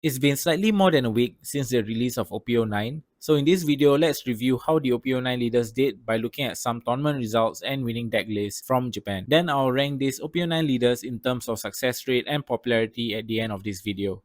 It's been slightly more than a week since the release of OP09, so in this video, let's review how the OP09 leaders did by looking at some tournament results and winning deck lists from Japan. Then I'll rank these OP09 leaders in terms of success rate and popularity at the end of this video.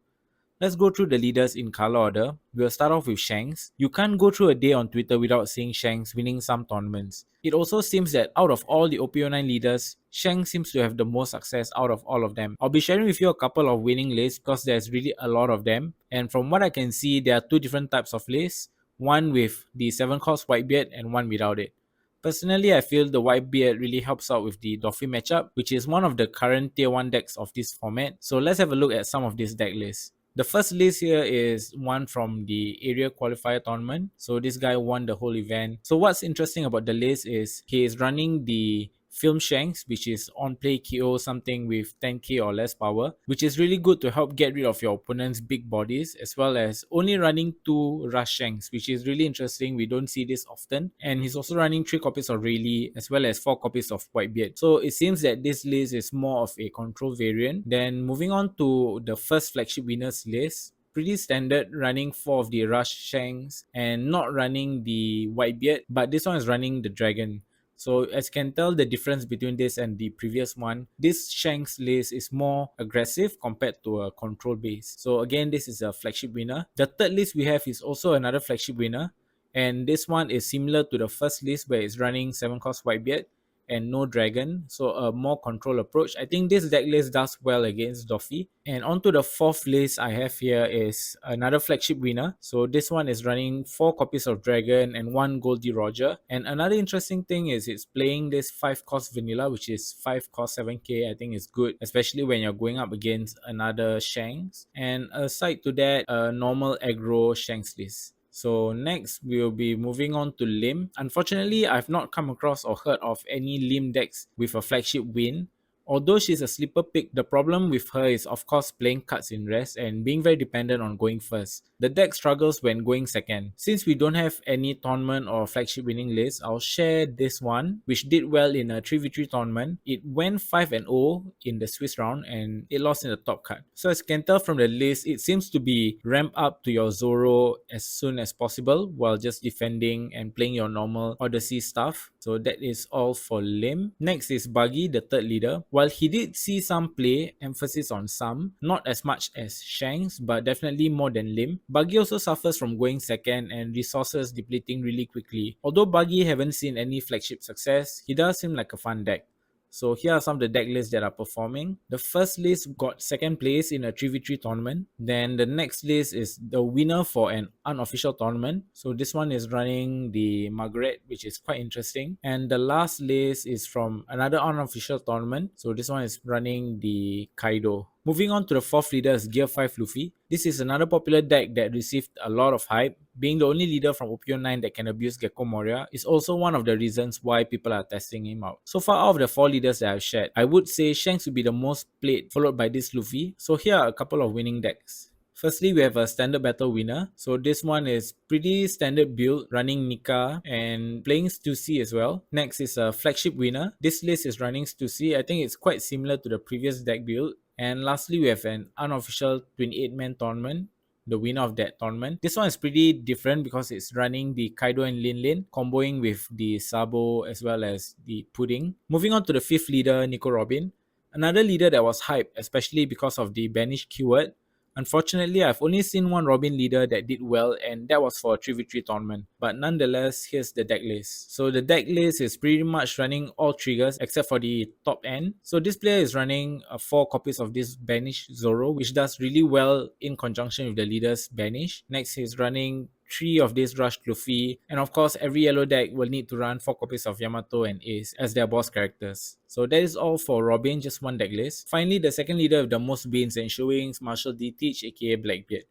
Let's go through the leaders in color order. We'll start off with Shanks. You can't go through a day on Twitter without seeing Shanks winning some tournaments. It also seems that out of all the OP09 leaders, Shanks seems to have the most success out of all of them. I'll be sharing with you a couple of winning lists because there's really a lot of them. And from what I can see, there are two different types of lists. One with the 7 cost Whitebeard and one without it. Personally, I feel the Whitebeard really helps out with the Doffy matchup, which is one of the current tier 1 decks of this format. So let's have a look at some of these deck lists. The first list here is one from the area qualifier tournament. So this guy won the whole event. So what's interesting about the list is he is running the Film Shanks, which is on play KO something with 10k or less power, which is really good to help get rid of your opponent's big bodies, as well as only running 2 Rush Shanks, which is really interesting. We don't see this often. And he's also running 3 copies of Rayleigh as well as 4 copies of Whitebeard. So it seems that this list is more of a control variant. Then moving on to the first flagship winners list. Pretty standard, running 4 of the Rush Shanks and not running the Whitebeard, but this one is running the Dragon. So as you can tell the difference between this and the previous one, this Shanks list is more aggressive compared to a control base. So again, this is a flagship winner. The third list we have is also another flagship winner. And this one is similar to the first list where it's running 7 cost Whitebeard and no dragon, so a more control approach. I think this deck list does well against Doffy. And onto the fourth list I have here is another flagship winner. So this one is running 4 copies of dragon and 1 Goldie Roger. And another interesting thing is it's playing this 5 cost vanilla, which is 5 cost 7k. I think is good, especially when you're going up against another Shanks. And aside to that, a normal aggro Shanks list. So next, we'll be moving on to Lim. Unfortunately, I've not come across or heard of any Lim decks with a flagship win. Although she's a sleeper pick, the problem with her is of course playing cards in rest and being very dependent on going first. The deck struggles when going second. Since we don't have any tournament or flagship winning list, I'll share this one, which did well in a 3v3 tournament. It went 5-0 in the Swiss round and it lost in the top cut. So as you can tell from the list, it seems to be ramp up to your Zoro as soon as possible while just defending and playing your normal Odyssey stuff. So that is all for Lim. Next is Buggy, the third leader. While he did see some play, emphasis on some, not as much as Shanks, but definitely more than Lim, Buggy also suffers from going second and resources depleting really quickly. Although Buggy haven't seen any flagship success, he does seem like a fun deck. So here are some of the deck lists that are performing. The first list got second place in a 3v3 tournament. Then the next list is the winner for an unofficial tournament. So this one is running the Margaret, which is quite interesting. And the last list is from another unofficial tournament. So this one is running the Kaido. Moving on to the fourth leader is Gear 5 Luffy. This is another popular deck that received a lot of hype. Being the only leader from OP09 that can abuse Gecko Moria is also one of the reasons why people are testing him out. So far, out of the 4 leaders that I've shared, I would say Shanks would be the most played, followed by this Luffy. So here are a couple of winning decks. Firstly, we have a standard battle winner. So this one is pretty standard build, running Nika and playing Stussy as well. Next is a flagship winner. This list is running Stussy. I think it's quite similar to the previous deck build. And lastly, we have an unofficial 28-man tournament, the winner of that tournament. This one is pretty different because it's running the Kaido and Lin Lin, comboing with the Sabo as well as the Pudding. Moving on to the fifth leader, Nico Robin. Another leader that was hyped, especially because of the banished keyword. Unfortunately, I've only seen one Robin leader that did well, and that was for a 3v3 tournament. But nonetheless, here's the deck list. So the deck list is pretty much running all triggers except for the top end. So this player is running 4 copies of this banished Zoro, which does really well in conjunction with the leader's banish. Next, he's running 3 of this Rush Luffy, and of course every yellow deck will need to run 4 copies of Yamato and Ace as their boss characters. So that is all for Robin, just one deck list. Finally, the second leader with the most beans and showings, Marshall D. Teach aka Blackbeard.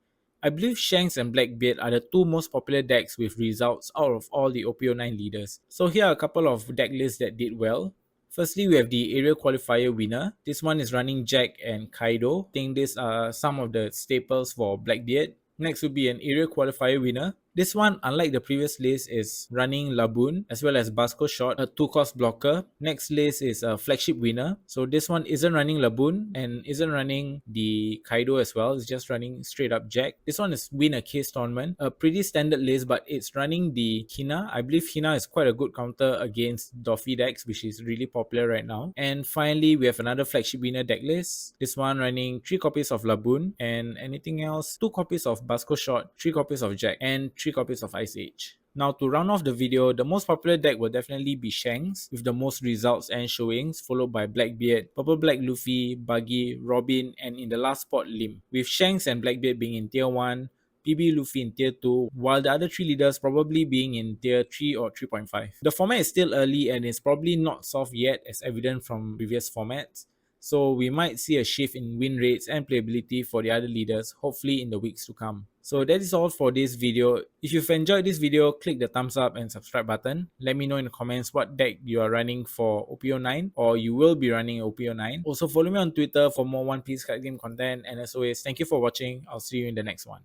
I believe Shanks and Blackbeard are the 2 most popular decks with results out of all the OP09 leaders. So here are a couple of deck lists that did well. Firstly, we have the area qualifier winner. This one is running Jack and Kaido. I think these are some of the staples for Blackbeard. Next would be an area qualifier winner. This one, unlike the previous list, is running Laboon as well as Basco Shot, a 2-cost blocker. Next list is a flagship winner. So this one isn't running Laboon and isn't running the Kaido as well. It's just running straight up Jack. This one is win a case tournament. A pretty standard list, but it's running the Hina. I believe Hina is quite a good counter against Doffy decks, which is really popular right now. And finally, we have another flagship winner deck list. This one running 3 copies of Laboon and anything else, 2 copies of Basco Shot, 3 copies of Jack, and 3 copies of Ice Age. Now, to round off the video, the most popular deck will definitely be Shanks with the most results and showings, followed by Blackbeard, Purple Black Luffy, Buggy, Robin, and in the last spot, Lim. With Shanks and Blackbeard being in tier 1, PB Luffy in tier 2, while the other 3 leaders probably being in tier 3 or 3.5. The format is still early and is probably not solved yet as evident from previous formats. So we might see a shift in win rates and playability for the other leaders, hopefully in the weeks to come. So that is all for this video. If you've enjoyed this video, click the thumbs up and subscribe button. Let me know in the comments what deck you are running for OP09 or you will be running OP09. Also follow me on Twitter for more One Piece card game content, and as always, thank you for watching. I'll see you in the next one.